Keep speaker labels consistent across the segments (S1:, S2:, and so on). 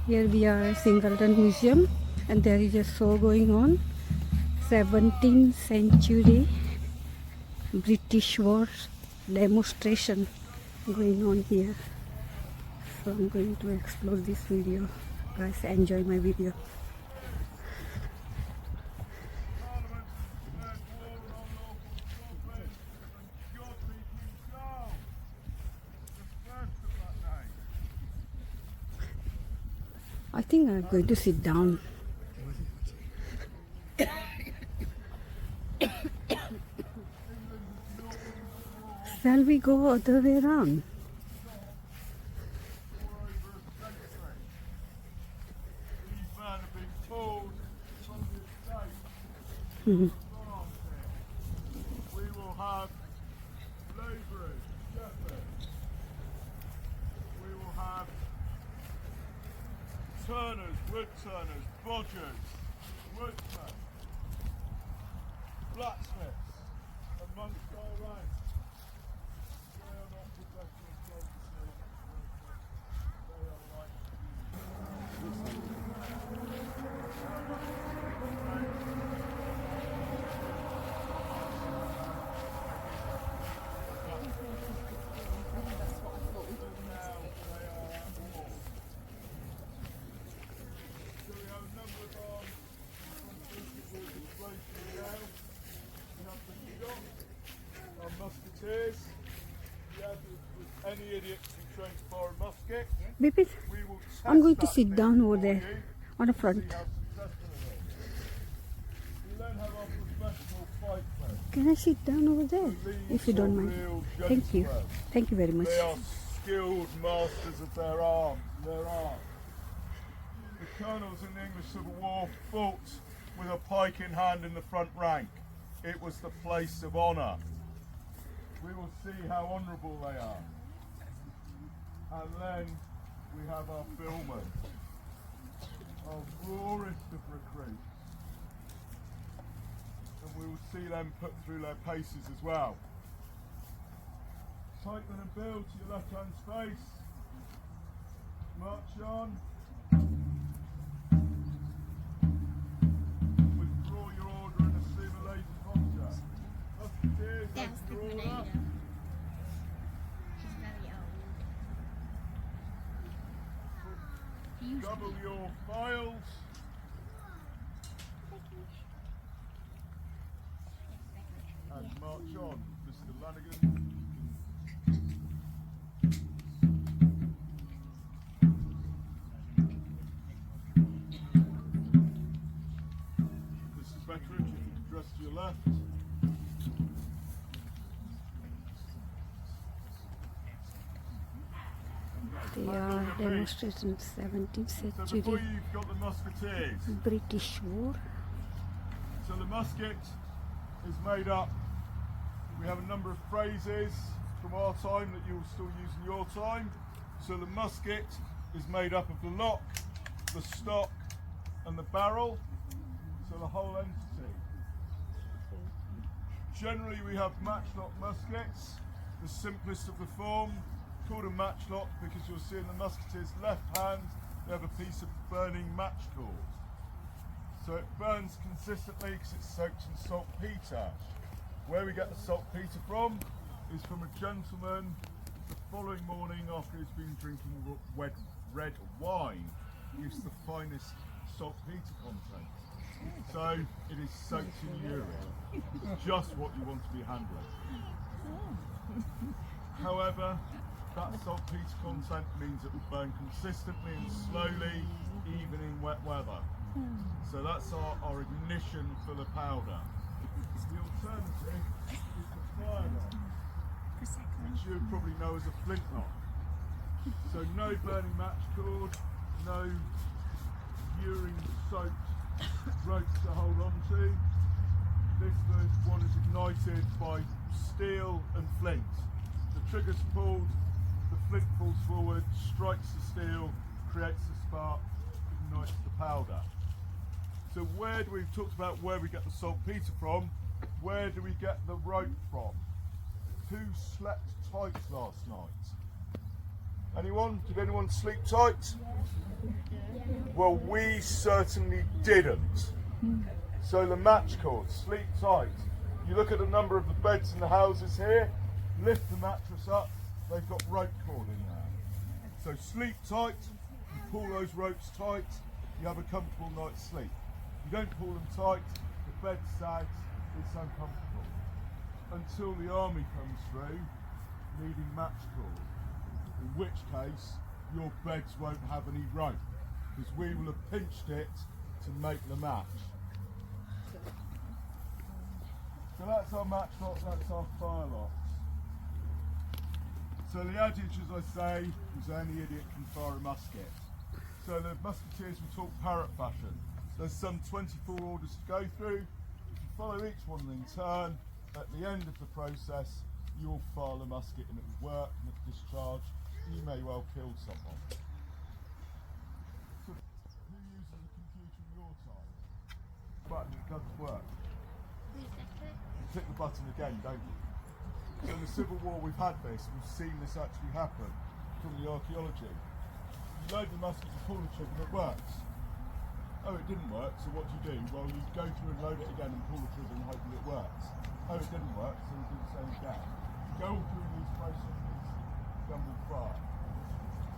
S1: Here we are at Singleton Museum and there is a show going on. 17th century British war demonstration going on here. So I'm going to explore this video. Guys, enjoy my video. I think I'm going to sit down. Shall we go other way around?
S2: We will have labourers, shepherds. We will have turners, wood turners, bodgers, woodmen, blacksmiths amongst our ranks. They are not professional soldiers. They are like musketeers. Any idiots who train to fire a musket.
S1: Baby, I'm going to sit down over there on the front. Can I sit down over there if you don't mind? Thank you. Thank you very much.
S2: They are skilled masters of their art. The colonels in the English Civil War fought with a pike in hand in the front rank. It was the place of honour. We will see how honourable they are. And then we have our billmen, our rawest of recruits. And we will see them put through their paces as well. Tighten and build to your left hand space. March on. Withdraw your order and assume a lazy posture. Musketeers,
S3: That's the
S2: your order.
S3: grenade. She's very old.
S2: Double your files. And march on, Mr. Lanigan. Mrs. Bettridge, you can address to your left.
S1: They are demonstrating 17th
S2: So before
S1: century
S2: you've got the musketeers.
S1: British war.
S2: So the musket is made up, we have a number of phrases from our time that you'll still use in your time. So the musket is made up of the lock, the stock and the barrel, so the whole entity. Generally we have matchlock muskets, the simplest of the form, called a matchlock because you'll see in the musketeer's left hand they have a piece of burning match cord. So it burns consistently because it's soaked in saltpetre. Where we get the saltpetre from is from a gentleman the following morning after he's been drinking red wine, gives the finest saltpetre content. So it is soaked in urine, just what you want to be handling. However, that saltpetre content means it will burn consistently and slowly, even in wet weather. So that's our ignition for the powder. The alternative is the fire lock, which you probably know as a flintlock. So no burning match cord, no urine-soaked ropes to hold on to. This one is ignited by steel and flint. The trigger's pulled, the flint falls forward, strikes the steel, creates the spark, ignites the powder. So we've talked about where we get the saltpetre from, where do we get the rope from? Who slept tight last night? Anyone? Did anyone sleep tight? Well, we certainly didn't. So the match cord, sleep tight. You look at the number of the beds in the houses here, lift the mattress up, they've got rope cord in there. So sleep tight, you pull those ropes tight, you have a comfortable night's sleep. You don't pull them tight, the bed sags, it's uncomfortable. Until the army comes through, needing match cord. In which case, your beds won't have any rope, because we will have pinched it to make the match. So that's our match lock, that's our fire locks. So the adage, as I say, is any idiot can fire a musket. So the musketeers will talk parrot fashion. There's some 24 orders to go through. If you follow each one in turn, at the end of the process, you'll fire the musket and it will work, and if discharged, you may well kill someone. So who uses a computer in your time? Button, it doesn't work. You click the button again, don't you? So in the Civil War we've had this, we've seen this actually happen from the archaeology. You load the musket, you pull the trigger and it works. Oh, it didn't work, so what do? Well, you go through and load it again and pull the trigger and hope that it works. Oh, it didn't work, so we do the same again. You go all through these processes, gun will fire.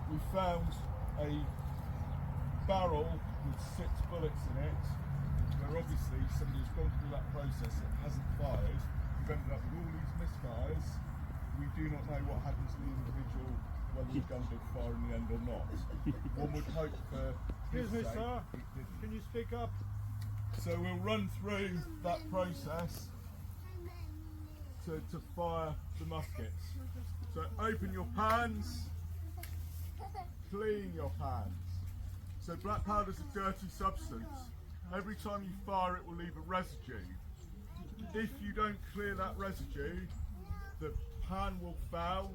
S2: We found a barrel with 6 bullets in it, where obviously somebody's gone through that process, it hasn't fired. We've ended up with all these misfires. We do not know what happened to the individual, whether the gun did fire in the end or not. One would hope for his
S4: Excuse me,
S2: sake,
S4: sir.
S2: it didn't.
S4: Can you speak up?
S2: So we'll run through that process to fire the muskets. So open your pans, clean your pans. So black powder is a dirty substance. Every time you fire it will leave a residue. If you don't clear that residue, the pan will foul.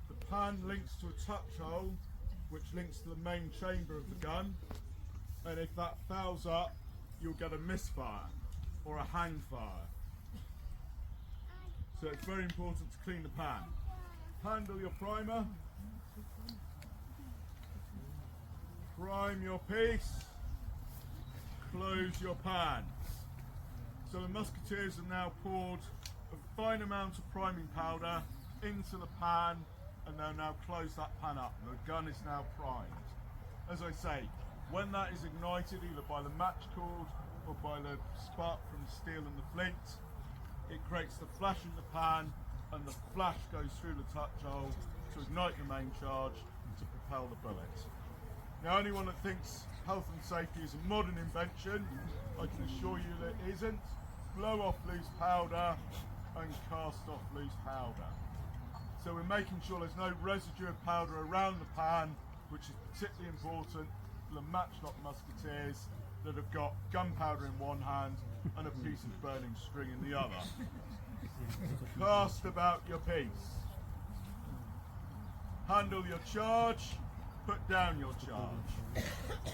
S2: The pan links to a touch hole, which links to the main chamber of the gun. And if that fouls up, you'll get a misfire or a hang fire. So it's very important to clean the pan. Handle your primer. Prime your piece. Close your pans. So the musketeers have now poured a fine amount of priming powder into the pan, and they'll now close that pan up. The gun is now primed. As I say, when that is ignited either by the match cord or by the spark from the steel and the flint, it creates the flash in the pan, and the flash goes through the touch hole to ignite the main charge to propel the bullet. Now, anyone that thinks health and safety is a modern invention, I can assure you that it isn't. Blow off loose powder and cast off loose powder. So we're making sure there's no residue of powder around the pan, which is particularly important for the matchlock musketeers that have got gunpowder in one hand and a piece of burning string in the other. Cast about your piece. Handle your charge. Put down your charge.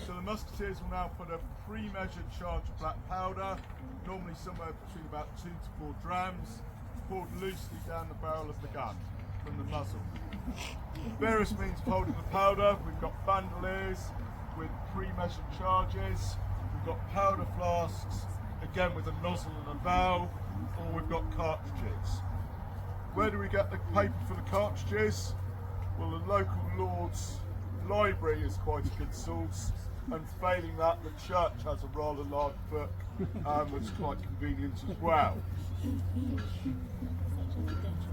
S2: So the musketeers will now put a pre-measured charge of black powder, normally somewhere between about 2 to 4 drams, poured loosely down the barrel of the gun from the muzzle. Various means of holding the powder. We've got bandoliers with pre-measured charges. We've got powder flasks, again with a nozzle and a valve, or we've got cartridges. Where do we get the paper for the cartridges? Well, the local Lord's library is quite a good source, and failing that, the church has a rather large book, which is quite convenient as well.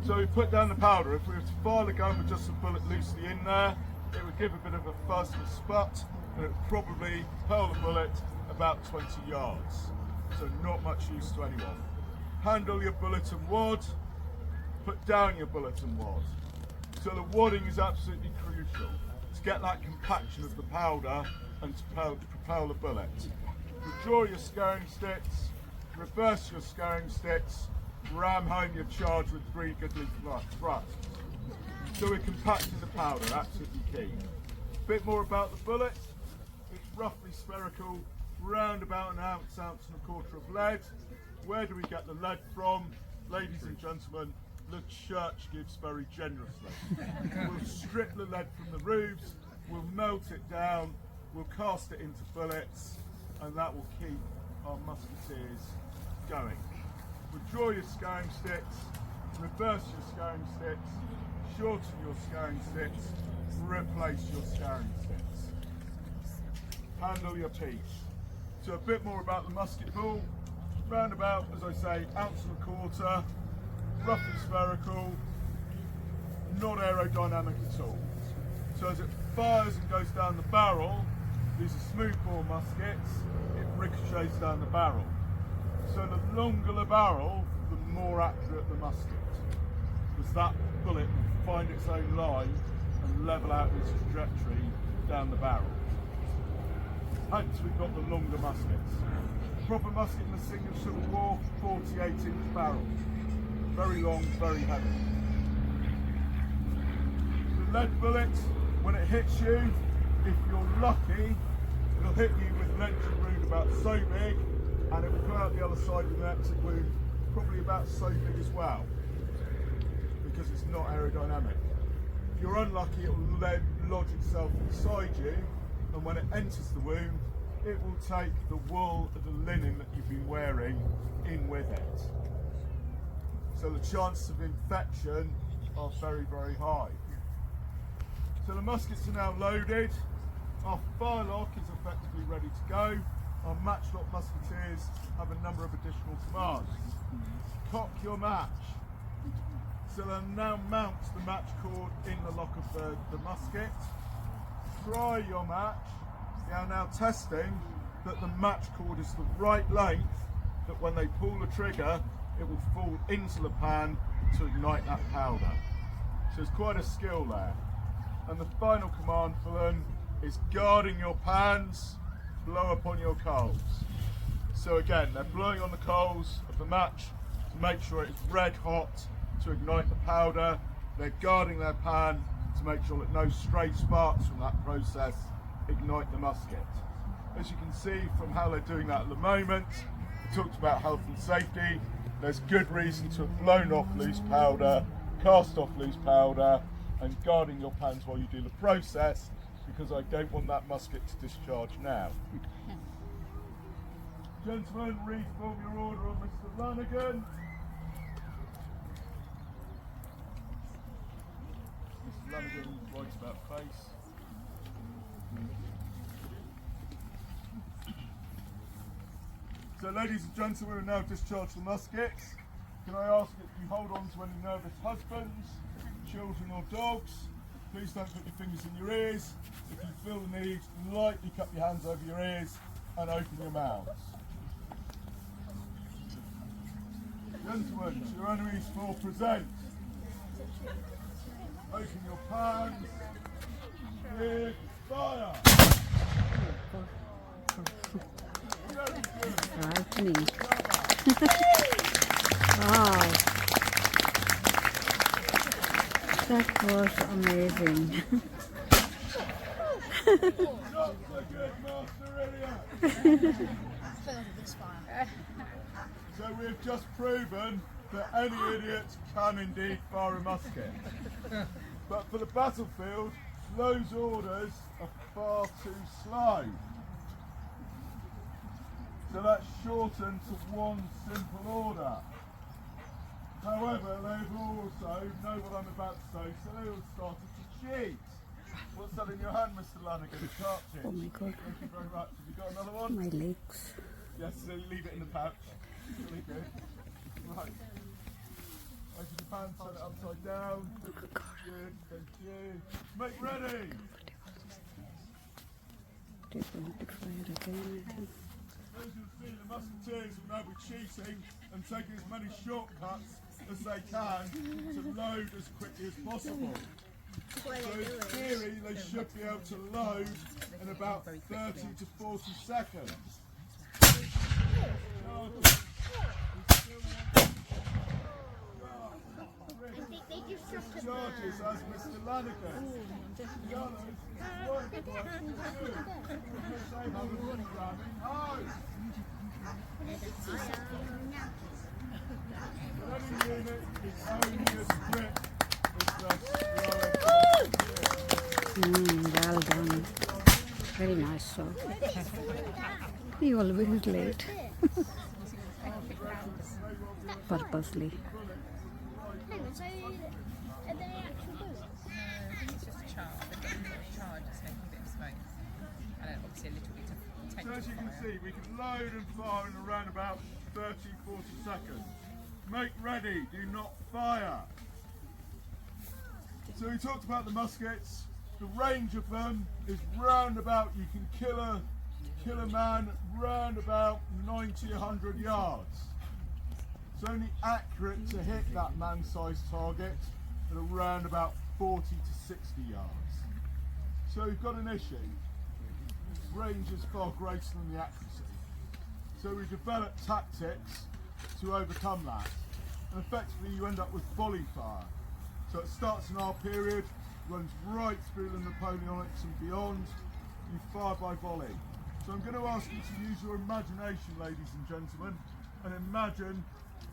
S2: So we put down the powder. If we were to fire the gun with just a bullet loosely in there, it would give a bit of a fuzz and a sput, and it would probably propel the bullet about 20 yards. So not much use to anyone. Handle your bullet and wad. Put down your bullet and wad. So the wadding is absolutely crucial to get that compaction of the powder and to propel the bullet. Withdraw your scaring sticks, reverse your scaring sticks, ram home your charge with 3 goodly thrusts. So we're compacting the powder, absolutely key. A bit more about the bullet. It's roughly spherical, round about 1 ounce, ounce and a quarter of lead. Where do we get the lead from? Ladies and gentlemen, the church gives very generously. We'll strip the lead from the roofs, we'll melt it down, we'll cast it into bullets, and that will keep our musketeers going. Withdraw your scouring sticks, reverse your scouring sticks, shorten your scouring sticks, replace your scouring sticks. Handle your piece. So a bit more about the musket ball. Round about, as I say, ounce and a quarter, roughly spherical, not aerodynamic at all. So as it fires and goes down the barrel, these are smooth bore muskets, it ricochets down the barrel. So the longer the barrel, the more accurate the musket. Because that bullet will find its own line and level out its trajectory down the barrel. Hence we've got the longer muskets. Proper musket in the Single Civil War, 48-inch barrel. Very long, very heavy. The lead bullet, when it hits you, if you're lucky, it'll hit you with an entry wound about so big, and it will come out the other side with an exit wound probably about so big as well, because it's not aerodynamic. If you're unlucky, it will then lodge itself inside you, and when it enters the wound, it will take the wool of the linen that you've been wearing in with it. So the chances of infection are very, very high. So the muskets are now loaded. Our firelock is effectively ready to go. Our matchlock musketeers have a number of additional commands. Cock your match. So they'll now mount the match cord in the lock of the musket. Try your match. They are now testing that the match cord is the right length, that when they pull the trigger, it will fall into the pan to ignite that powder. So it's quite a skill there. And the final command for them is guarding your pans, blow upon your coals. So again, they're blowing on the coals of the match to make sure it's red hot to ignite the powder. They're guarding their pan to make sure that no stray sparks from that process ignite the musket. As you can see from how they're doing that at the moment, we talked about health and safety. There's good reason to have blown off loose powder, cast off loose powder, and guarding your pans while you do the process, because I don't want that musket to discharge now. Gentlemen, reform your order on Mr. Lanigan. Mr. Lanigan writes about face. So ladies and gentlemen, we will now discharge the muskets. Can I ask that you hold on to any nervous husbands, children or dogs? Please don't put your fingers in your ears. If you feel the need, lightly cup your hands over your ears and open your mouths. Gentlemen, to your enemies for present. Open your pans. Clear, fire!
S1: Frightening. Wow. That was amazing.
S2: Not so good, Master Idiot! So we've just proven that any idiot can indeed fire a musket. But for the battlefield, those orders are far too slow. So that's shortened to one simple order. However, they've also know what I'm about to say, so they all started to cheat. What's that in your hand, Mr. Lanigan? A cartridge.
S1: Oh my God.
S2: Thank you very much. Have you got another one?
S1: My legs.
S2: Yes, so leave it in the pouch. Really good. Right. Open the pan, turn it upside down. Good, thank you. Make ready!
S1: They're going to fire again.
S2: As you'll see, the musketeers will now be cheating and taking as many shortcuts as they can to load as quickly as possible. So in theory, they should be able to load in about 30 to 40 seconds. Charges as Mr. Lanigan.
S1: Well done. Very nice sword. He always late. Purposely.
S3: Hang on, so are they actual boots?
S4: It's just a chart. They've got a little chart just making a bit of space. And then obviously a little bit of tape.
S2: So as you can see, we can load and fire in around about 30-40 seconds. Make ready, do not fire. So we talked about the muskets. The range of them is round about, you can kill a man round about 90-100 yards. It's only accurate to hit that man-sized target at around about 40 to 60 yards. So we've got an issue. Range is far greater than the accuracy. So we developed tactics to overcome that. And effectively you end up with volley fire. So it starts in our period, runs right through the Napoleonics and beyond. You fire by volley. So I'm going to ask you to use your imagination, ladies and gentlemen, and imagine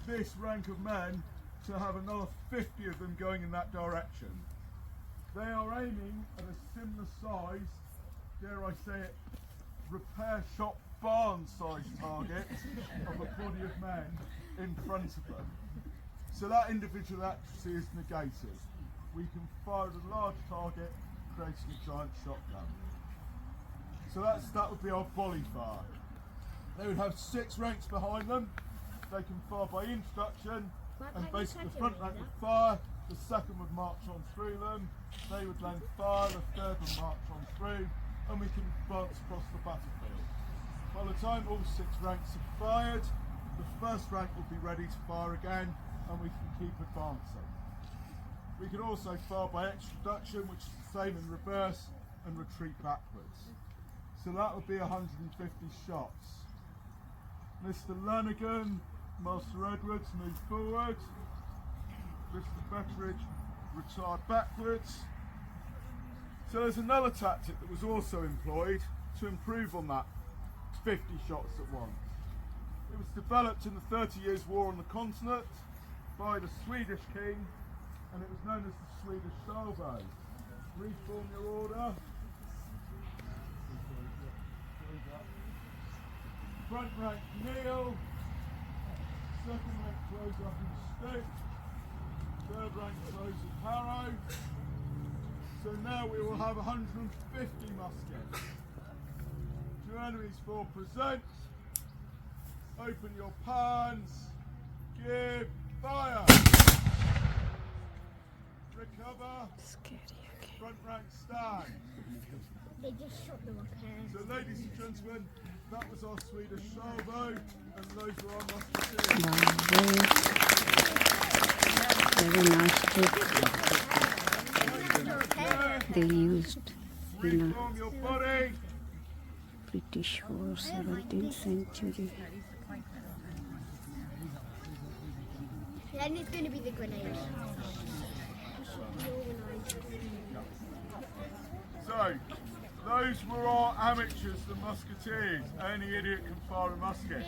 S2: this rank of men to have another 50 of them going in that direction. They are aiming at a similar size, dare I say it, repair shop barn sized target of a body of men in front of them. So that individual accuracy is negated. We can fire at a large target, creating a giant shotgun. So that would be our volley fire. They would have 6 ranks behind them. They can fire by introduction, and basically the front rank would fire, the second would march on through them, they would then fire, the third would march on through, and we can advance across the battlefield. By the time all 6 ranks are fired, the first rank will be ready to fire again, and we can keep advancing. We can also fire by extraduction, which is the same in reverse, and retreat backwards. So that would be 150 shots. Mr. Lanigan, Master Edwards, move forward. Mr. Betteridge, retire backwards. So there's another tactic that was also employed to improve on that 50 shots at once. It was developed in the 30 Years' War on the continent by the Swedish king, and it was known as the Swedish salvo. Reform your order. Front rank kneel, second rank close up and stick, third rank close and harrow. So now we will have 150 muskets. To enemies for present, open your pans, give fire. Recover, front rank stand.
S3: They just shot the repair.
S2: So ladies and gentlemen, that was our Swedish salvo, and those were our musketeers.
S1: Very nice trick. They used in
S2: Reform your body.
S1: British War, 17th century.
S3: Then it's going to be the grenade.
S2: So, those were our amateurs, the musketeers. Any idiot can fire a musket.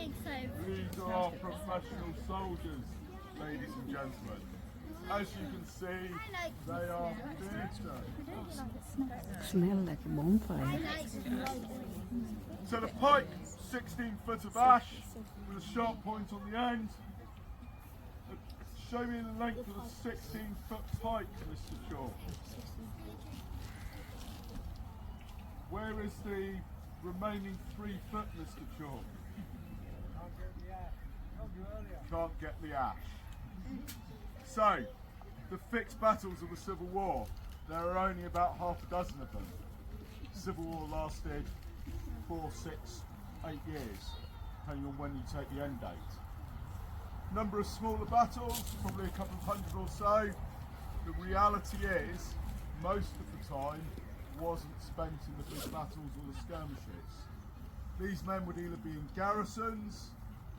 S2: These are our professional soldiers, ladies and gentlemen. As you can see, they are theatre.
S1: Smell like a bonfire.
S2: So the pike, 16 foot of ash with a sharp point on the end. Show me the length of a 16-foot pike, Mr. Shaw. Where is the remaining 3 foot, Mr. Shaw? Can't get the ash. So, the fixed battles of the Civil War, there are only about half a dozen of them. The Civil War lasted 4, 6, 8 years, depending on when you take the end date. Number of smaller battles, probably a couple of hundred or so. The reality is, most of the time, wasn't spent in the big battles or the skirmishes. These men would either be in garrisons,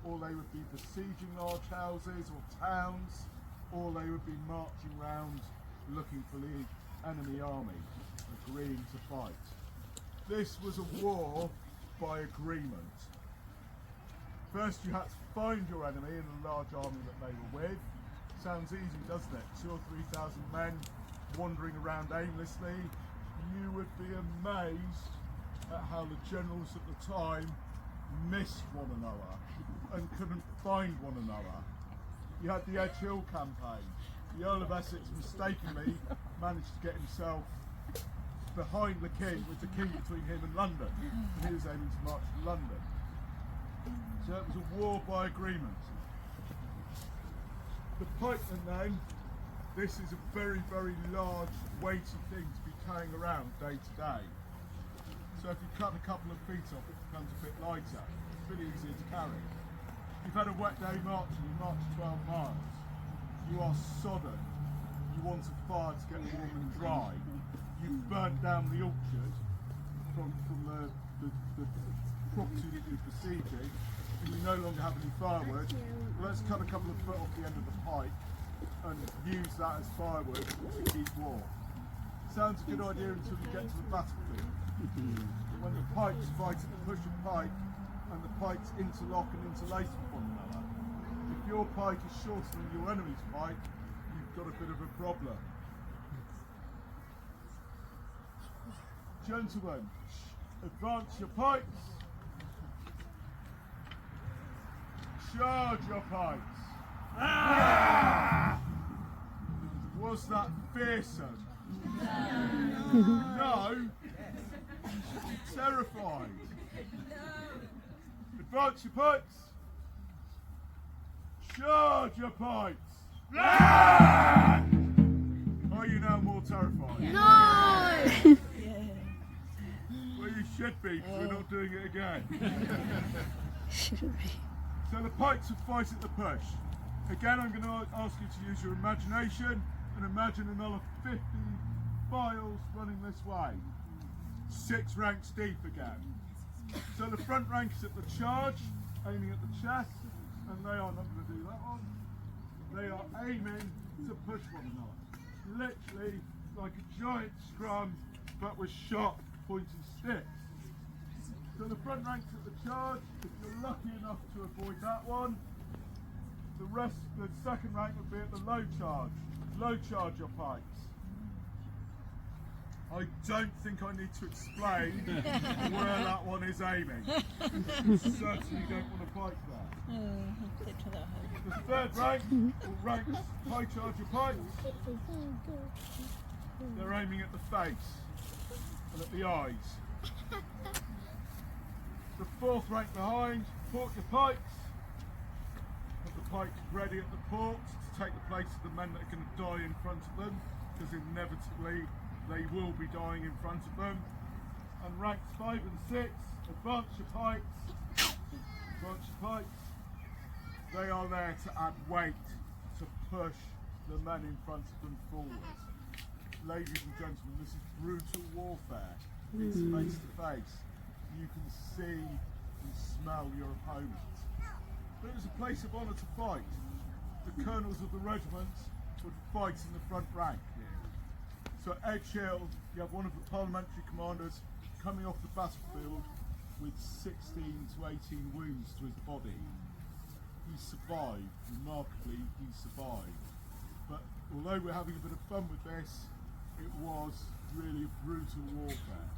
S2: or they would be besieging large houses or towns, or they would be marching round looking for the enemy army, agreeing to fight. This was a war by agreement. First you had to find your enemy in a large army that they were with. Sounds easy, doesn't it? 2,000 or 3,000 men wandering around aimlessly. You would be amazed at how the generals at the time missed one another and couldn't find one another. You had the Edge Hill campaign. The Earl of Essex mistakenly managed to get himself behind the king, with the king between him and London, and he was aiming to march to London. So it was a war by agreement. The pikeman then, this is a very, very large, weighty thing to be carrying around day to day. So if you cut a couple of feet off, it becomes a bit lighter. It's a bit easier to carry. You've had a wet day march and you march 12 miles. You are sodden. You want a fire to get warm and dry. You've burnt down the orchard from the property that you're besieging, and you no longer have any firewood. Well, let's cut a couple of foot off the end of the pike and use that as firewood to keep warm. Sounds a good idea until you get to the battlefield. When the pikes fight at the push of pike and the pikes interlock and interlace with one another, if your pike is shorter than your enemy's pike, you've got a bit of a problem. Gentlemen, advance your pikes. Charge your pikes. Was that fearsome? No. You should be terrified. Advance your pikes. Charge your pikes. Are you now more terrified?
S3: No!
S2: Well, you should be, because we're not doing it again. So the pikes will fight at the push. Again, I'm going to ask you to use your imagination and imagine another 50 files running this way. 6 ranks deep again. So the front rank is at the charge, aiming at the chest, and they are not going to do that one. They are aiming to push one another. Literally like a giant scrum, but with sharp, pointy sticks. So the front rank's at the charge. If you're lucky enough to avoid that one, the second rank would be at the low charge. Low charge your pikes. I don't think I need to explain where that one is aiming. You certainly don't want to pike there. The third rank will rank high charge your pikes. They're aiming at the face and at the eyes. The fourth rank behind, port your pikes. Have the pikes ready at the port to take the place of the men that are going to die in front of them, because inevitably they will be dying in front of them. And ranks 5 and 6, advance your pikes. Advance your pikes. They are there to add weight to push the men in front of them forward. Ladies and gentlemen, this is brutal warfare. It's face to face. You can see and smell your opponent. But it was a place of honour to fight. The colonels of the regiment would fight in the front rank. So at Edge Hill, you have one of the parliamentary commanders coming off the battlefield with 16 to 18 wounds to his body. He survived, remarkably he survived. But although we're having a bit of fun with this, it was really a brutal warfare.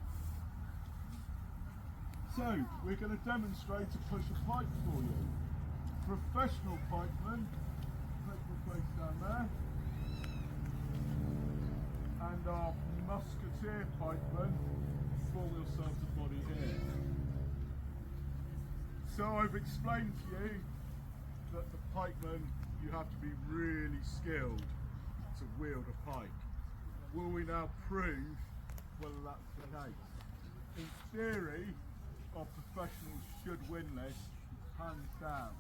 S2: So, we're going to demonstrate a push of pike for you. Professional pikemen, take your place down there. And our musketeer pikemen, form yourselves a body here. So I've explained to you that the pikemen, you have to be really skilled to wield a pike. Will we now prove whether that's the case? In theory, our professionals should win this, hands down.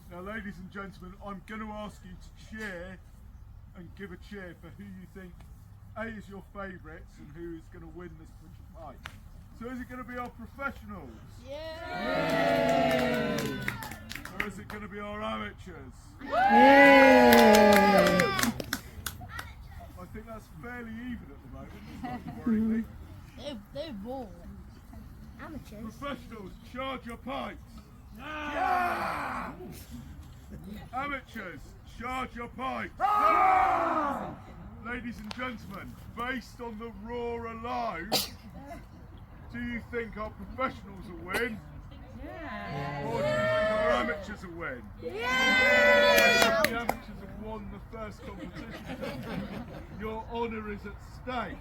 S2: Now, ladies and gentlemen, I'm going to ask you to cheer and give a cheer for who you think A is your favourites and who is going to win this push of pike. So is it going to be our professionals?
S3: Yeah!
S2: Or is it going to be our amateurs?
S1: Yeah!
S2: I think that's fairly even at the moment, it's not worrying me.
S3: They're bold. Amateurs.
S2: Professionals, charge your pikes. Yeah! Amateurs, charge your pikes. Ladies and gentlemen, based on the roar alone, Do you think our professionals will win?
S4: Yeah.
S2: Or do you think our amateurs will win? Yeah! The amateurs have won the first competition. Your honour is at stake.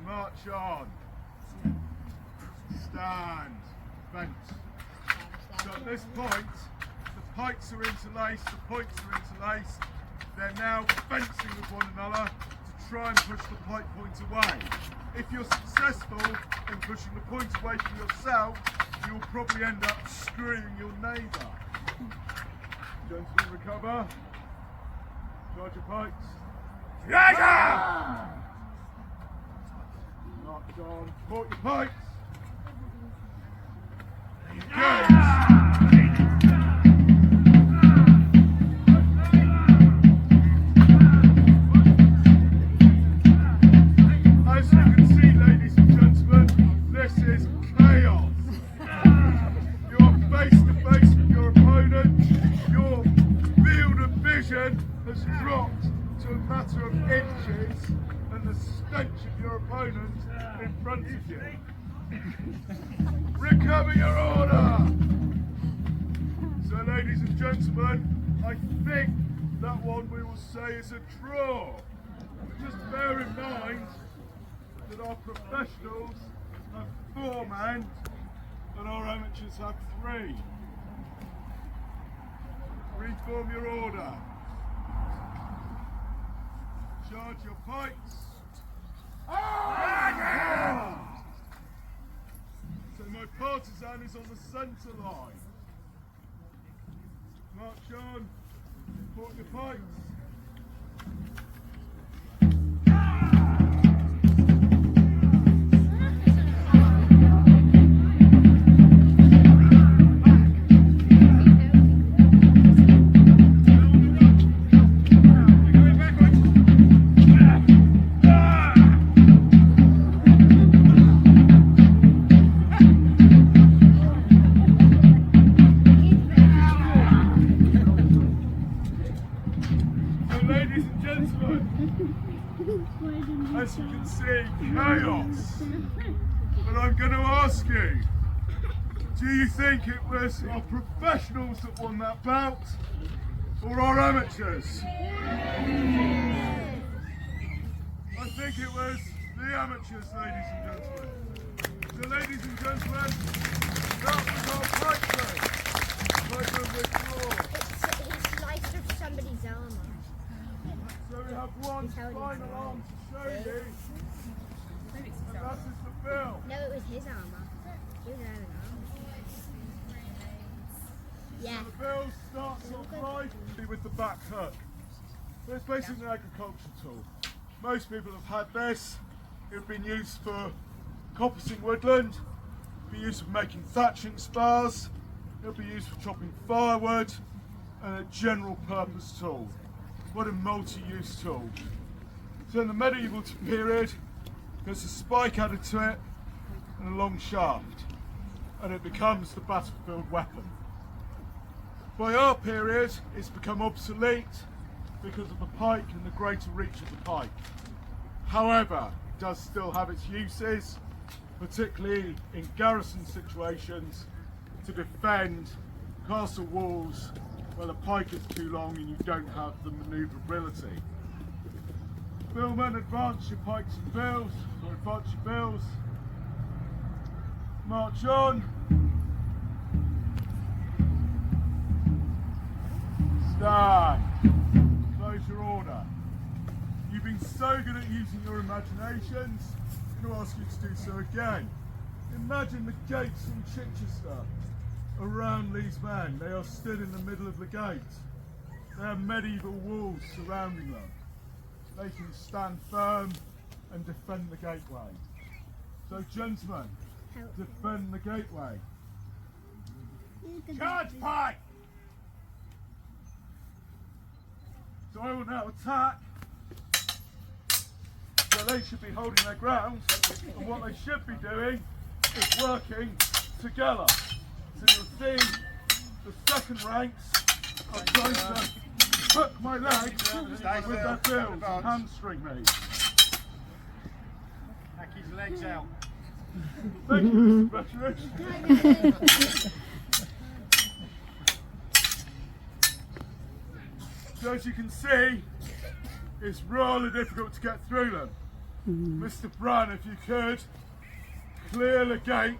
S2: March on. Stand. Fence. So at this point, the pikes are interlaced, the points are interlaced. They're now fencing with one another to try and push the pike point away. If you're successful in pushing the point away from yourself, you'll probably end up screwing your neighbour. Gentlemen, recover. Charge your pikes. March on. Port your pikes. Engage. As you can see, ladies and gentlemen, this is chaos. You are face to face with your opponent. Your field of vision has dropped to a matter of inches, and the stench of your opponent in front of you. Recover your order! So, ladies and gentlemen, I think that one we will say is a draw. But just bear in mind that our professionals have 4 men and our amateurs have 3. Reform your order. Charge your pikes. So my partisan is on the centre line. March on. Port your pikes. As you can see, chaos. But I'm going to ask you, do you think it was our professionals that won that bout, or our amateurs? I think it was the amateurs, ladies and gentlemen. So, ladies and gentlemen, that was our breakthrough. Breakthrough withdraw.
S3: It's sliced of somebody's armour.
S2: So we have one final arm to show you, and that is the bill.
S3: No, it was his armour. He was wearing an armour. Yeah.
S2: So the bill starts off right with the back hook. So it's basically an agricultural tool. Most people have had this. It's been used for coppicing woodland. It'll be used for making thatching spars. It'll be used for chopping firewood, and a general purpose tool. What a multi-use tool. So in the medieval period, there's a spike added to it and a long shaft, and it becomes the battlefield weapon. By our period, it's become obsolete because of the pike and the greater reach of the pike. However, it does still have its uses, particularly in garrison situations, to defend castle walls where the pike is too long and you don't have the manoeuvrability. Billmen, advance your pikes and bills, or advance your bills. March on. Stand. Close your order. You've been so good at using your imaginations, I'm going to ask you to do so again. Imagine the gates from Chichester around these men. They are stood in the middle of the gate. They have medieval walls surrounding them. They can stand firm and defend the gateway. So, gentlemen, defend the gateway. Charge pike! So I will now attack. So they should be holding their ground, and what they should be doing is working together. So you'll see the second ranks are trying to hook my legs with their bills and hamstring me.
S5: Hack his legs out.
S2: Thank you, Mr. Veteran. So as you can see, it's really difficult to get through them. Mr. Brown, if you could, clear the gate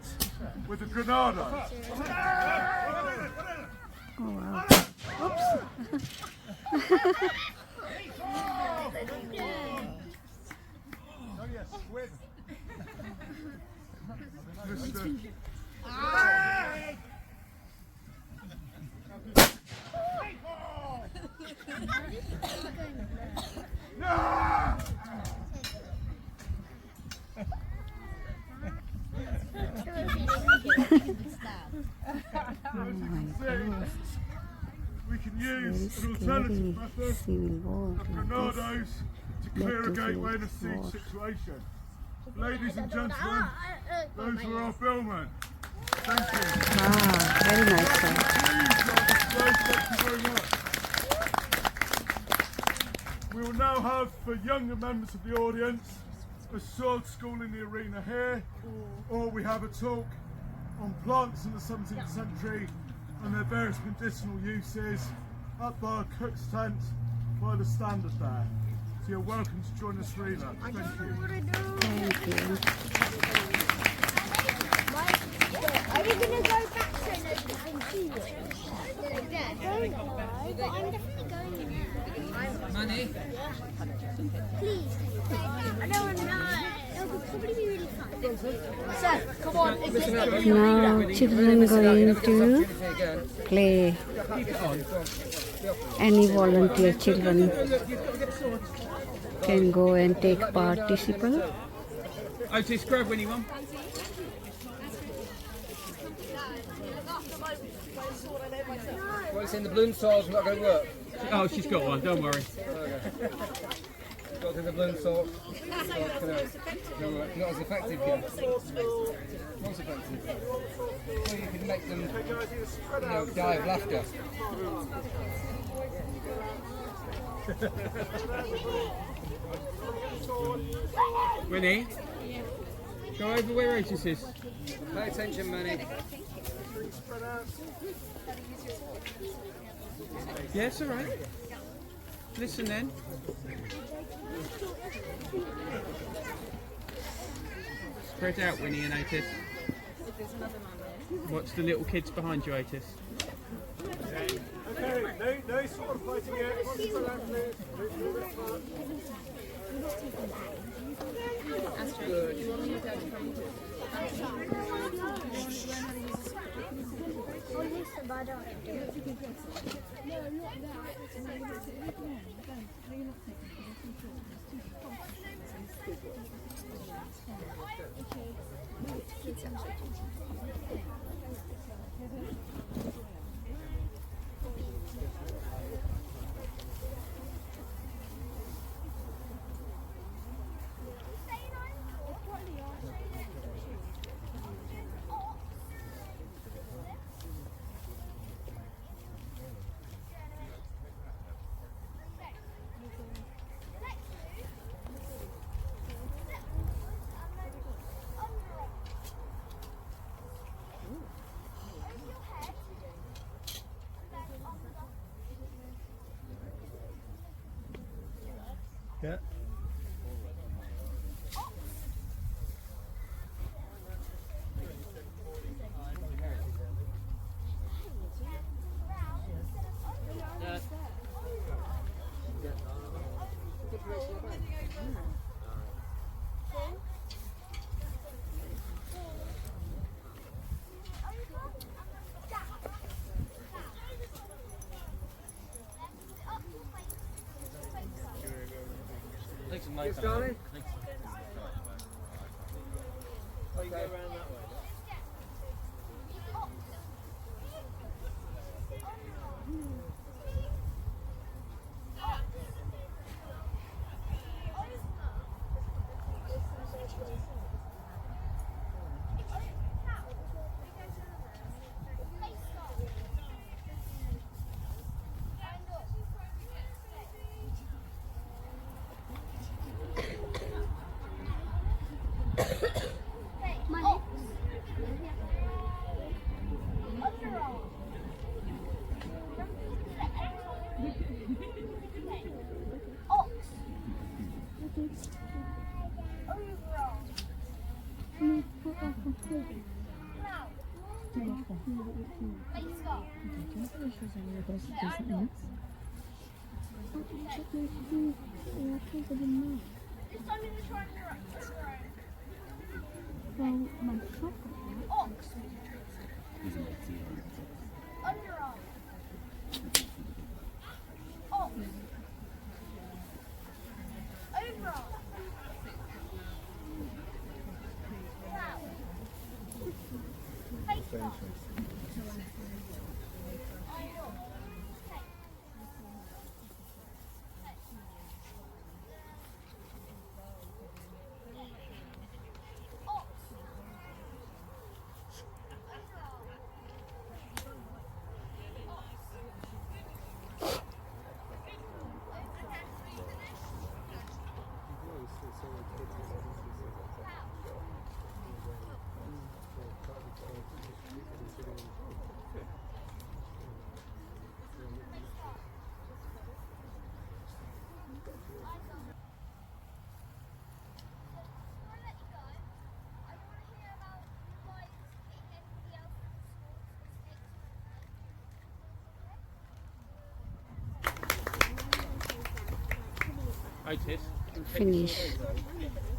S2: with a granada.
S1: Oh wow. Oops.
S2: Mr. We can use an alternative method
S1: Civil war
S2: of
S1: like
S2: granados to clear a
S1: Battlefield
S2: gateway in a siege
S1: war.
S2: situation. Ladies and gentlemen, those were our billmen. Thank you.
S1: this. Wow, very nice sir.
S2: Thank you very much. We will now have, for younger members of the audience, a sword school in the arena here, or we have a talk on plants in the 17th century and their various medicinal uses up by a cook's tent by the standard there. So you're welcome to join us for either. Thank you.
S1: Thank you.
S3: Are you going to go back so nobody can see it? Yeah, don't lie, but I'm definitely going now.
S4: Money?
S3: Please. I don't want to know. It will probably be really fun. Sir, come on.
S1: Now children going to play. Any volunteer children can go and take participant.
S5: Otis, grab Winnie one.
S6: What's in the balloon sword's not going to work.
S5: Oh, she's got one, don't worry.
S6: Got to the balloon sword. Not as effective yet. Not as effective. Well, you can make them, die of laughter.
S5: Winnie, go over where Otis is.
S6: Pay attention, Manny.
S5: Yeah, it's all right. Listen then. Spread out, Winnie and Otis. Watch the little kids behind you, Otis.
S2: Okay, no sword fighting yet. Once you around, please.
S4: Astrid, you want me to go from
S3: Oh, yes, but I don't have to do it.
S2: Yeah.
S6: Thanks, darling. Oh, you go around that way.
S3: Money. This time in the try and Ox. Underarm. Ox. Overarm. Cow. Paper.
S1: Finish.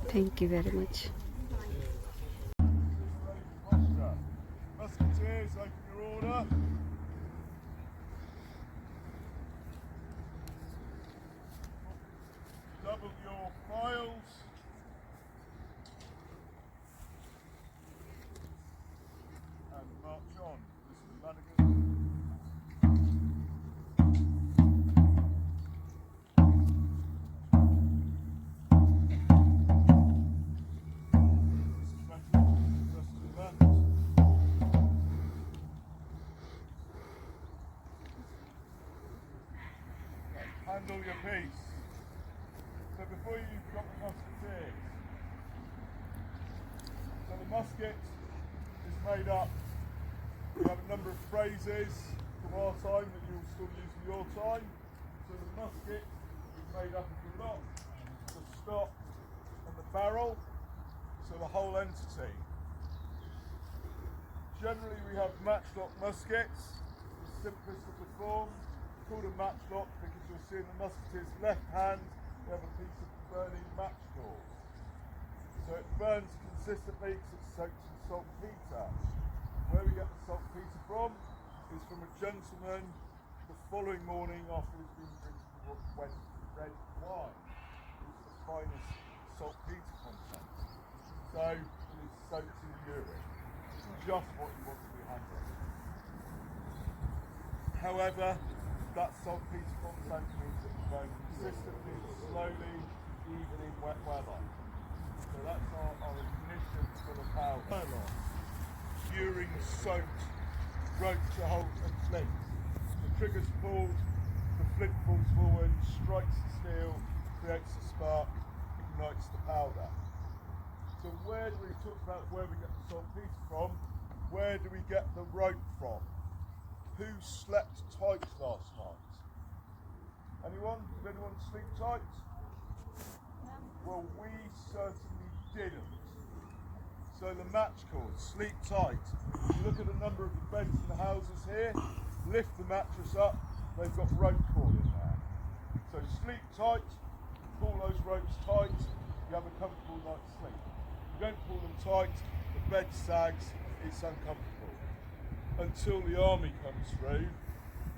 S1: Thank you very much.
S2: Musketeers, open your order. Double your files. And march on. This is Madigan. Handle your piece. So before you've got the musketeers. So the musket is made up, we have a number of phrases from our time that you'll still use in your time. So the musket is made up of the lock, the stock and the barrel, so the whole entity. Generally we have matchlock muskets, the simplest of the form, called a matchlock because you'll see in the musketeer's left hand we have a piece of burning match cord. So it burns consistently because it's soaked in saltpetre. Where we get the saltpetre from is from a gentleman the following morning after he's been drinking wet red wine. It's the finest saltpetre content. So it is soaked in urine. It's just what you want to be handling. However, that saltpetre content means that it's going consistently, slowly, even in wet weather. So that's our ignition for the powder. Urine-soaked rope to hold a flint. The trigger's pulled, the flint falls forward, strikes the steel, creates a spark, ignites the powder. So where do we talk about where we get the saltpetre from? Where do we get the rope from? Who slept tight last night? Anyone? Did anyone sleep tight? Well, we certainly didn't. So the match cord, sleep tight. If you look at a number of the beds in the houses here, lift the mattress up, they've got rope cord in there. So sleep tight, pull those ropes tight, you have a comfortable night's sleep. If you don't pull them tight, the bed sags, it's uncomfortable. Until the army comes through,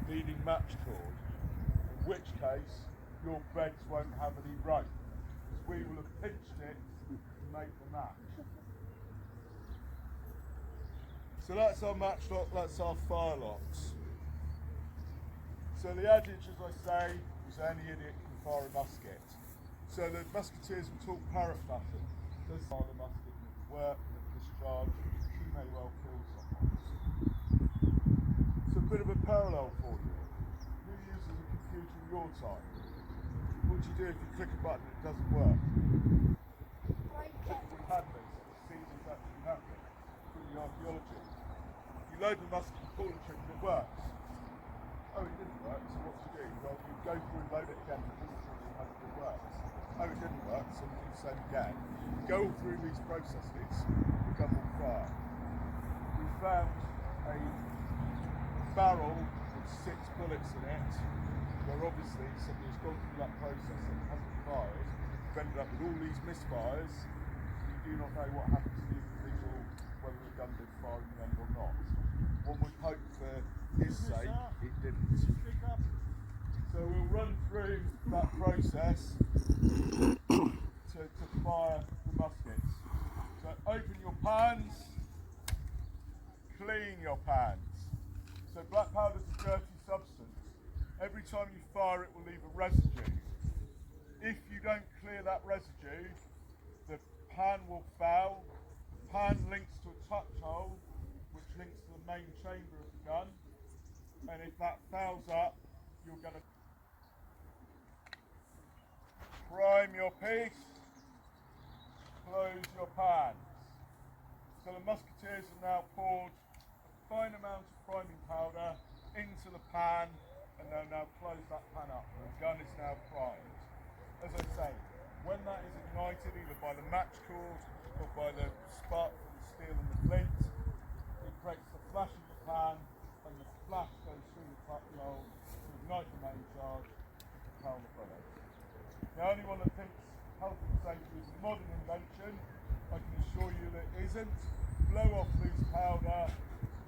S2: needing match cord, in which case your beds won't have any rope, because we will have pinched it to make the match. So that's our matchlock, that's our firelocks. So the adage, as I say, is any idiot can fire a musket. So the musketeers were taught parrot fashion. Does fire the musket and it's work and it's discharge, you may well kill someone. So a bit of a parallel for you. Who uses a computer in your time? What do you do if you click a button and it doesn't work? Typically had this, it seems it's actually happening through the archaeology. You load the musket and pull the trigger and it works. oh, it didn't work, so what do? Well, you go through and load it again to make sure you hope it works. Oh, it didn't work, so you do the same again. Go through these processes, become on fire. We found a barrel with 6 bullets in it, where obviously somebody's gone through that process and hasn't fired. We've ended up with all these misfires. You do not know what happened to the individual, whether the gun did fire in the end or not. One would hope for his sake it didn't. So we'll run through that process to fire the muskets. So open your pans, clean your pans. So black powder is a dirty substance. Every time you fire it will leave a residue. If you don't clear that residue, the pan will foul. The pan links to a touch hole, which links to the main chamber of the gun. And if that fouls up, you'll get a prime your piece, close your pans. So the musketeers have now poured a fine amount of priming powder into the pan, and they'll now close that pan up. The gun is now primed. As I say, when that is ignited either by the match cord or by the spark from the steel and the flint, it creates the flash of the pan, and the flash goes through the hole to ignite the main charge to propel the bullet. Now, anyone that thinks health and safety is a modern invention, I can assure you that it isn't. Blow off loose powder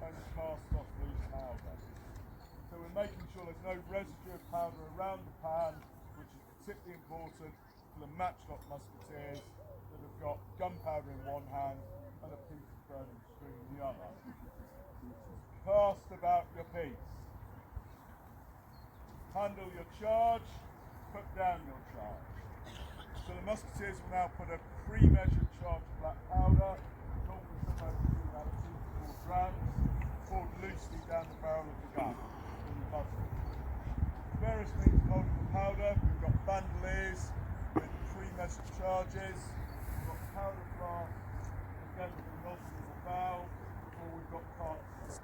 S2: and cast off loose powder. So we're making sure there's no residue of powder around the pan, which is particularly important for the matchlock musketeers that have got gunpowder in one hand and a piece of burning string in the other. Cast about your piece. Handle your charge, put down your charge. So the musketeers will now put a pre-measured charge of black powder, normally somewhere between about 2 to 4 grams, poured loosely down the barrel of the gun in the muzzle. Various means of holding the powder. We've got bandoliers with pre-measured charges, we've got powder flasks, again with a nozzle or valve, or we've got cartridges.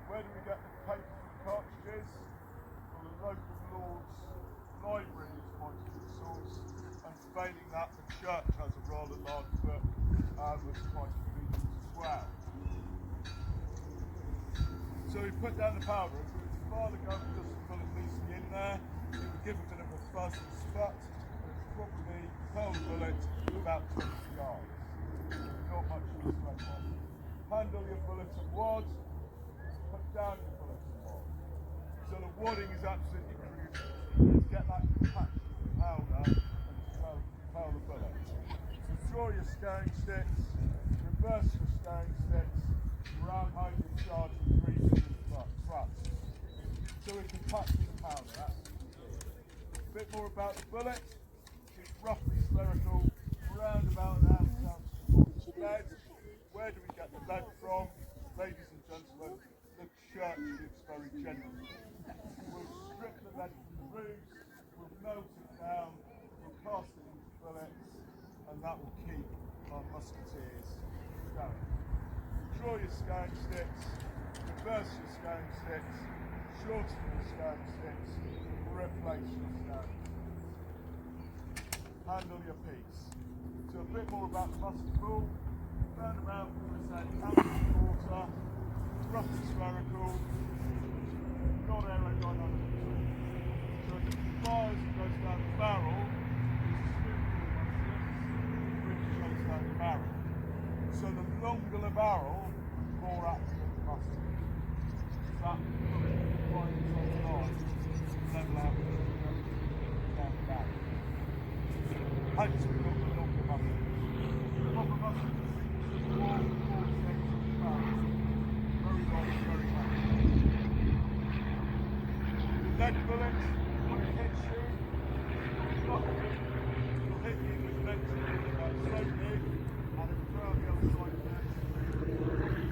S2: Where do we get the paper for the cartridges? Well, the local Lord's library is quite a good source, and failing that, the church has a rather large book that's quite convenient as well. So we put down the powder. If we were to fire the gun with just the bullet loosely in there, it would give a bit of a fuzz and sput, and it's probably propel the bullet to about 20 yards. Not much to sweat on. Handle your bullet and wad, put down your bullet and wad. So the wadding is absolutely crucial. Let's get that compact powder and propel the bullet. So draw your scouring sticks, reverse your scouring sticks, round home your charge and 3 fingers thrust. So we're compacting the powder, that's a bit more about the bullet. It's roughly spherical, around about an ounce lead. Where do we get the lead from? Ladies and gentlemen, the church gives very generously. We'll strip the lead from the roofs, we'll melt it down, we'll cast it into bullets, and that will keep our musketeers going. Draw your scouring sticks, reverse your scouring sticks, shorten your scouring sticks, replace your scouring sticks. Handle your piece. So a bit more about the musket ball. Round about, as I said, ounce and quarter, roughly spherical, not aerodynamic at all. So as it fires and goes down the barrel, ricochets down the barrel. So the longer the barrel, the more active the musket. That point on the line, level out down the barrel. Hence we've got the longer musket. The proper musket is 4 cents of the barrel. Very long, very heavy. The lead bullet, when it hits you, it'll hit you with lead so big, and it'll throw out the other side of it.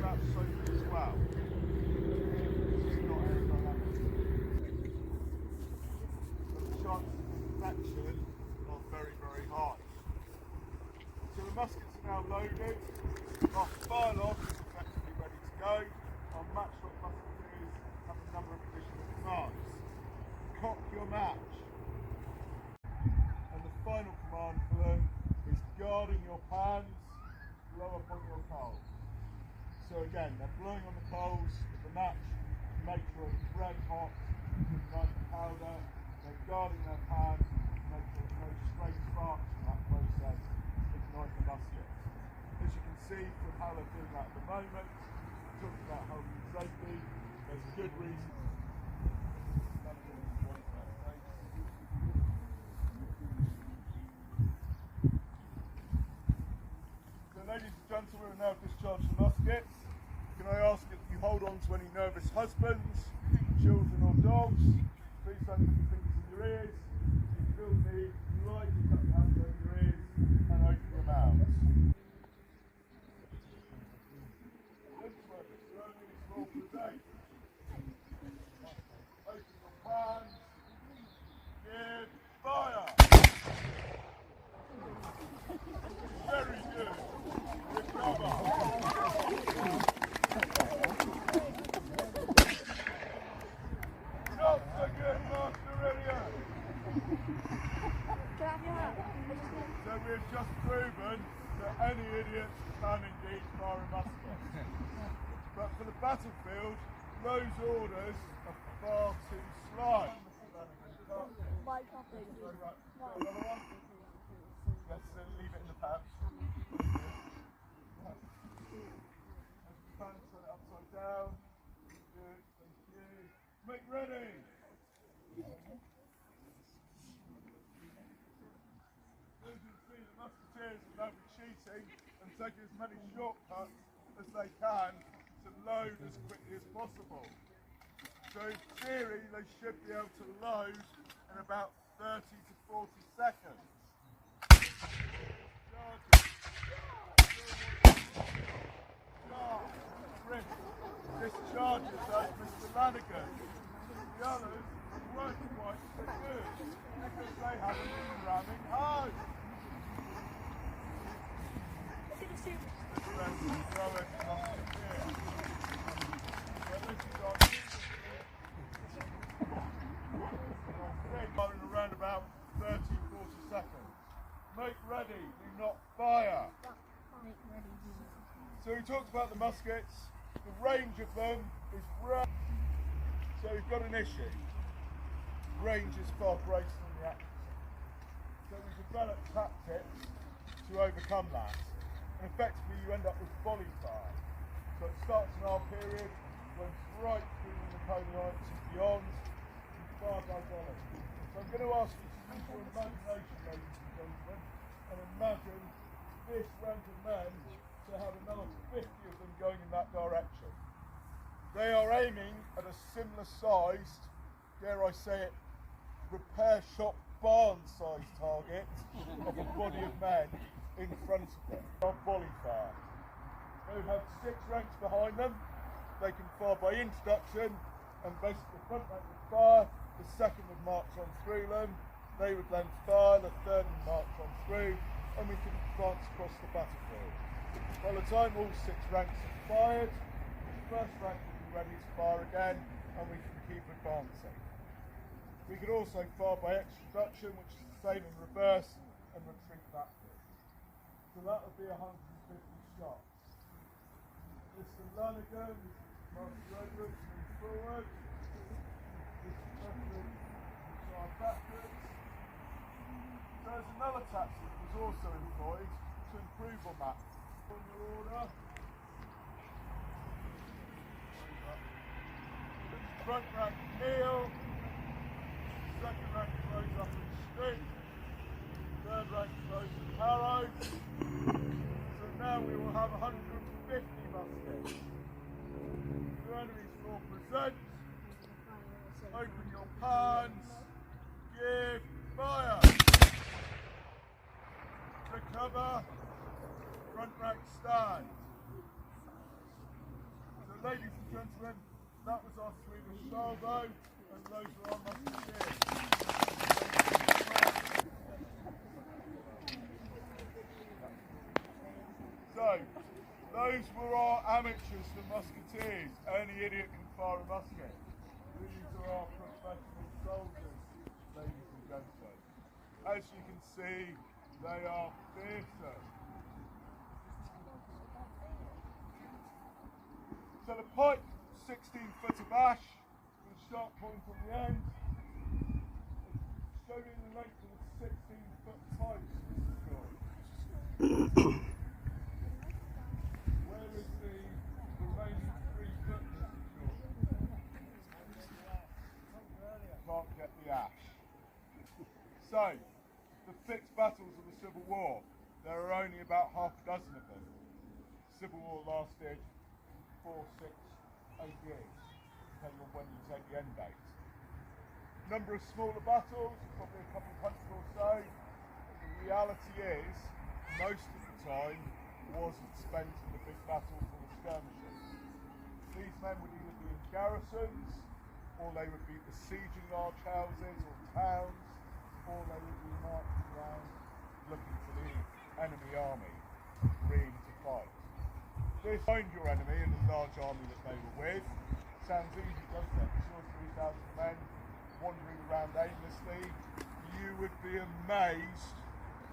S2: About so big as well. This is not aerodynamic. But the chances of infection are very, very high. poles. So again, they're blowing on the poles of the match to make sure it's red hot, nice powder. They're guarding their pan to make sure there's no stray sparks from that process ignite the musket. As you can see from how they're doing that at the moment, talking about health and safety, there's a good reason. Ladies and gentlemen, we now discharge the muskets. Can I ask if you hold on to any nervous husbands, children or dogs? Please don't put your fingers in your ears. If you feel the need, lightly put your hands over your ears and open your mouths. Slowly, small present. Open your hands. Give fire. Very good. Recover. Not so good, Master Idiot. So we've just proven that any idiot can indeed fire a musket. But for the battlefield, those orders are far too slight. Let's leave it in the pouch. Turn it upside down. Good, thank you. Make ready. As you can see, the musketeers are now retreating and taking as many shortcuts as they can to load as quickly as possible. So in theory, they should be able to load in about 30 to 40 seconds. Discharges as Mr. Lanigan. The others weren't quite so good because they haven't been ramming home. Around about 30-40 seconds. Make ready, do not fire. So we talked about the muskets. The range of them is right. So we've got an issue. Range is far greater than the accuracy. So we developed tactics to overcome that. And effectively you end up with volley fire. So it starts in our period, runs right through the Napoleonics and beyond, and fire by volley. So I'm going to ask you to use your imagination, ladies and gentlemen, and imagine this rank of men to have another 50 of them going in that direction. They are aiming at a similar sized, dare I say it, repair shop barn sized target of a body of men in front of them. On volley fire. They have 6 ranks behind them. They can fire by introduction, and basically the front rank would fire, the second would march on through them, they would then fire, the third would march on through, and we can advance across the battlefield. By the time all 6 ranks are fired, the first rank will be ready to fire again, and we can keep advancing. We could also fire by extraction, which is the same in reverse, and retreat backwards. So that would be 150 shots. Mr. Lanigan, Master Edwards, move forward. Mr. Edwards, charge backwards. So there's another tactic that was also employed to improve on that. On your order. Front rank heel. Second rank throws up and stick. Third rank throws and arrow. So now we will have 150 muskets. Your enemies will present. Open your pans. Give fire. To cover. Front rank stand. So ladies and gentlemen, that was our Swedish salvo, and those were our musketeers. So, those were our amateurs, the musketeers. Any idiot can fire a musket. These are our professional soldiers, ladies and gentlemen. As you can see, they are fearsome. So the pike, 16 foot of ash, with a sharp point on the end. Show me the length of the 16 foot pipe. Where is the remaining 3 foot? Can't get the ash. So, the fixed battles of the Civil War, there are only about half a dozen of them. The Civil War lasted 4, 6, 8 years, depending on when you take the end date. Number of smaller battles, probably a couple of hundred or so. The reality is, most of the time wasn't spent in the big battles or the skirmishes. These men would either be in garrisons, or they would be besieging large houses or towns, or they would be marching around looking for the enemy army, agreeing to fight. This find your enemy and the large army that they were with. Sounds easy, doesn't it? 2 or 3,000 men wandering around aimlessly. You would be amazed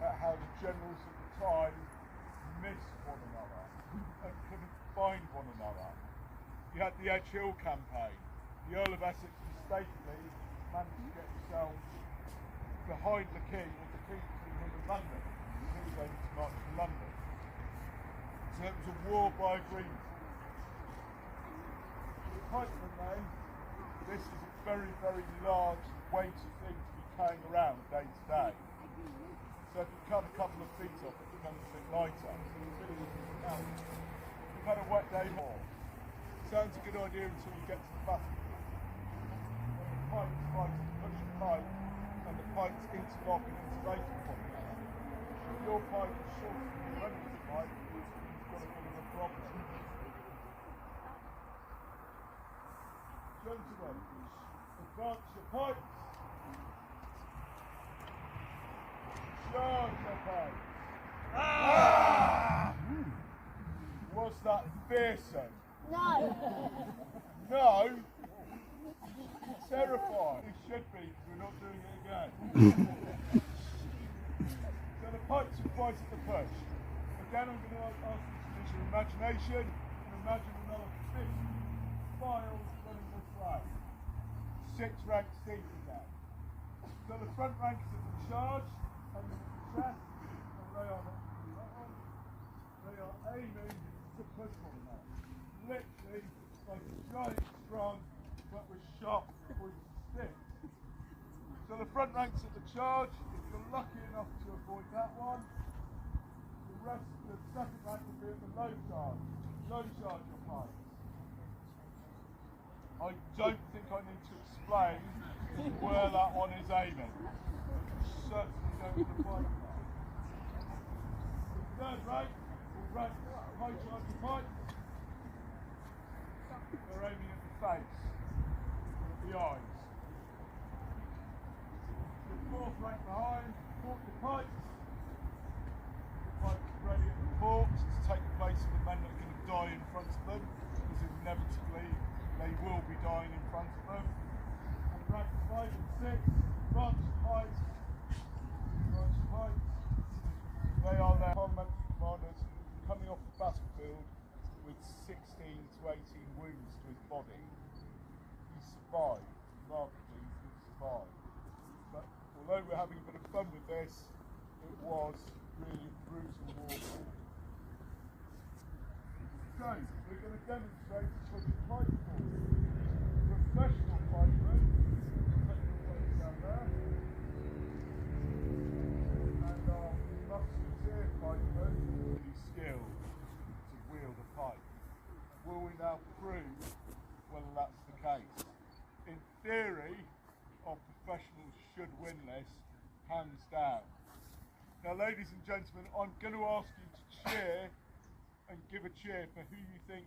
S2: at how the generals at the time missed one another and couldn't find one another. You had the Edge Hill campaign. The Earl of Essex mistakenly managed to get himself behind the king with the king between him and London. He was able to march to London. So it was a war by agreement. The pikemen then, this is a very, very large weighty thing to be carrying around day to day. So if you cut a couple of feet off, it becomes a bit lighter. You've had a wet day more. Sounds a good idea until you get to the battlefield. When the pikes fight to push the pike, and the pikes interlock and interlace with one another. If your pike is shorter than your enemy's pike, you've got a bit of a problem. Gentlemen, advance your pikes. Charge your pikes. Ah! Was that fearsome?
S3: No.
S2: No? Terrifying. It should be, because we're not doing it again. So the pikes will fight at the push. Again, I'm going to ask you to use your imagination and imagine another 50 files running this way. 6 ranks deep again. So the front rank is at the charge, and the chest, and they are aiming to push one another. Literally, like a giant strong, but with sharp pointy sticks. So the front rank's at the charge. If you're lucky enough to avoid that one, the second rank will be at the low charge. Low charge your pikes. I don't think I need to explain where that one is aiming. You certainly don't want to fight that. The third rank will rank high charge your pikes. They're aiming at the face, the eyes. The fourth rank behind, port the pikes. The pikes ready at the port to take the place of the men that are going to die in front of them, because inevitably they will be dying in front of them. And rank 5 and 6, advance pikes. They are their parliamentary commanders coming off the battlefield with 16 to 18 wounds to his body. He survived, remarkably, he survived. But although we're having a bit of fun with this, it was really a brutal warfare. So, we're going to demonstrate the pushing pike course. Professional pikemen, down there, and our musketeer pikemen, really skilled to wield a pike. Will we now prove whether that's the case? In theory, our professionals should win this, hands down. Now, ladies and gentlemen, I'm going to ask you to cheer and give a cheer for who you think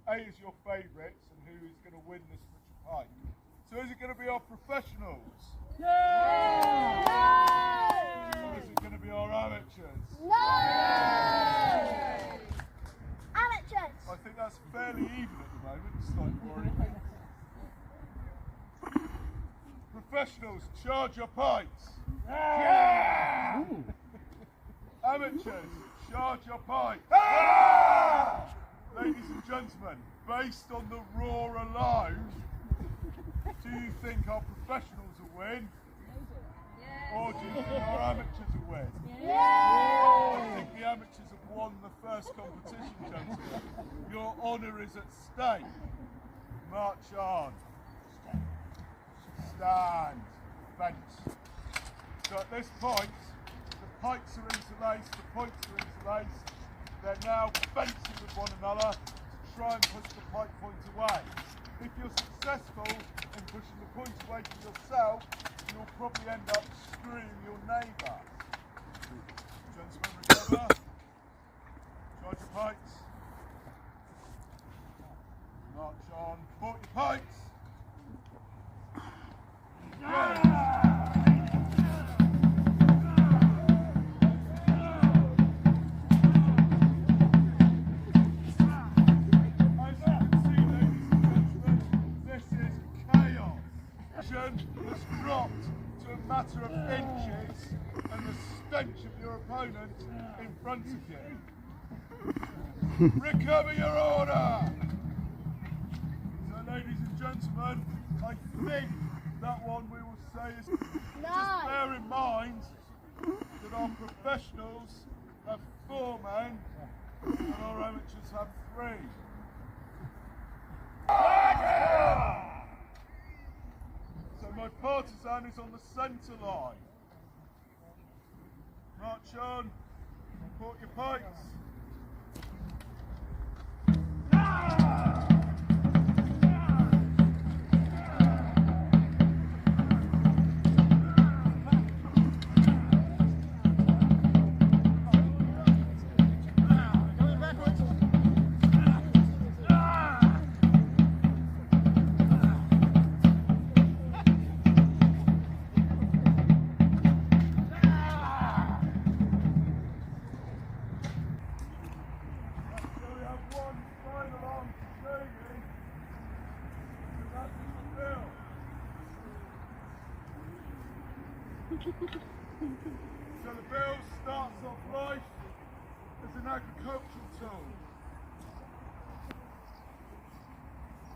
S2: A is your favourites and who is going to win this butcher pike. So is it going to be our professionals?
S3: No!
S2: Or is it going to be our amateurs?
S3: No! Amateurs!
S2: I think that's fairly even at the moment, it's slightly worrying. Professionals, charge your pikes! Yeah! Amateurs, charge your pikes! Ah! Ladies and gentlemen, gentlemen, based on the roar alone, do you think our professionals will win? Or do you think our amateurs will win? I think the amateurs have won the first competition, gentlemen. Your honour is at stake. March on. Stand. Fence. So at this point, the pikes are interlaced, the points are interlaced. They're now fencing with one another to try and push the pike point away. If you're successful in pushing the point away from yourself, you'll probably end up screwing your neighbour. Gentlemen, recover. Charge your pikes. March on. Port your pikes. Has dropped to a matter of inches and the stench of your opponent in front of you. Recover your order! So ladies and gentlemen, I think that one we will say is... Just bear in mind that our professionals have 4 men and our amateurs have 3. So my partisan is on the centre line. March on, port your pikes. So the bill starts off life as an agricultural tool.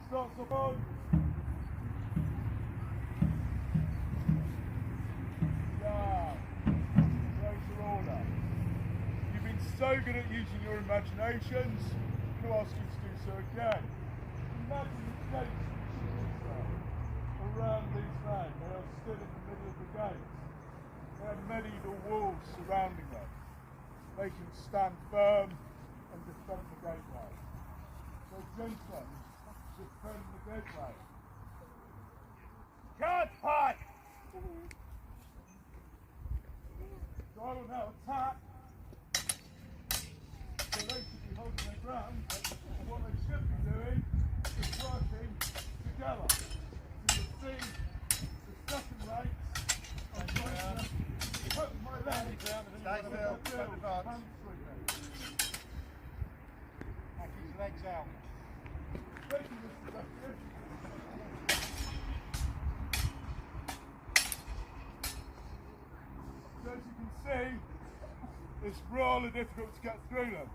S2: Starts off on. Down. Raise your order. You've been so good at using your imaginations, I'm going to ask you to do so again. Imagine the gates around these men. They are still in the middle of the gates. They have medieval walls surrounding them. They can stand firm and defend the gateway. So gentlemen, defend the gateway. Charge pike! So I will now attack. So they should be holding their ground, and what they should be doing is working together. So you'll see the second rates are going to put my legs down and stay still, his legs out. Thank you, Mr. Justice. So as you can see, it's rather difficult to get through them.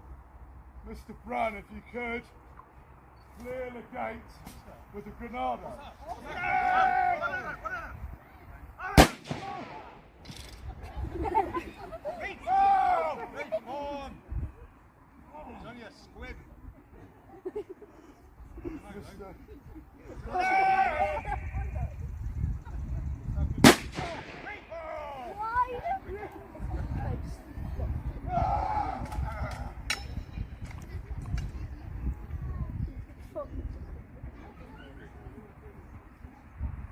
S2: Mr. Brown, if you could, clear the gate with a granada. Come on! It's only a squib.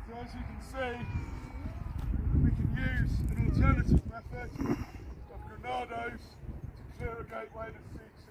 S2: So as you can see, we can use an alternative method of granados to clear a gateway that suits